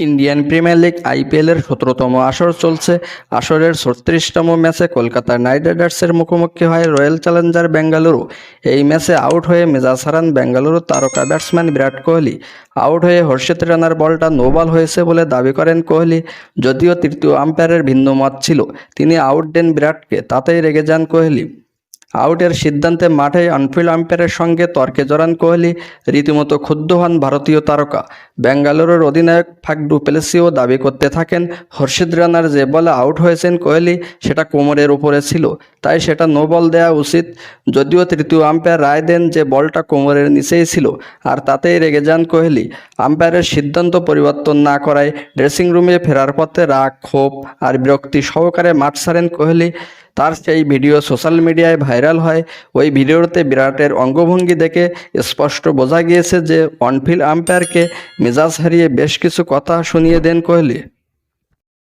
Indian premier league আইপিএলের ১৭তম আসর চলছে। আসরের ৩৬তম ম্যাচে কলকাতা নাইট রাইডার্সের মুখোমুখি হয় রয়্যাল চ্যালেঞ্জার বেঙ্গালুরু। এই ম্যাচে আউট হয়ে মেজাজ হারান বেঙ্গালুরু তারকা ব্যাটসম্যান বিরাট কোহলি। আউট হয়ে হর্ষিত রানার বলটা নো বল হয়েছে বলে দাবি করেন কোহলি। যদিও তৃতীয় আম্পায়ারের ভিন্ন মত ছিল, তিনি আউট দেন বিরাটকে, তাতেই রেগে যান কোহলি। আউটের সিদ্ধান্তে মাঠে অনফিল্ড আম্পায়ারের সঙ্গে তর্কে জড়ান কোহলি। রীতিমতো ক্ষুব্ধ হন ভারতীয় তারকা। বেঙ্গালুরুর অধিনায়ক ফাফ ডু প্লেসিও দাবি করতে থাকেন, হর্ষিত রানার যে বলে আউট হয়েছেন কোহলি সেটা কোমরের উপরে ছিল, তাই সেটা নো বল দেওয়া উচিত। যদিও তৃতীয় আম্পায়ার রায় দেন যে বলটা কোমরের নিচেই ছিল, আর তাতেই রেগে যান কোহলি। আম্পায়ারের সিদ্ধান্ত পরিবর্তন না করায় ড্রেসিং রুমে ফেরার পথে রাগ, ক্ষোভ আর বিরক্তি সহকারে মাঠ ছাড়েন কোহলি। তার সেই ভিডিও সোশ্যাল মিডিয়ায় ভাইরাল হয়। ওই ভিডিওতে বিরাটের অঙ্গভঙ্গি দেখে স্পষ্ট বোঝা গিয়েছে যে অনফিল্ড আম্পায়ারকে মেজাজ হারিয়ে বেশ কিছু কথা শুনিয়ে দেন কোহলি।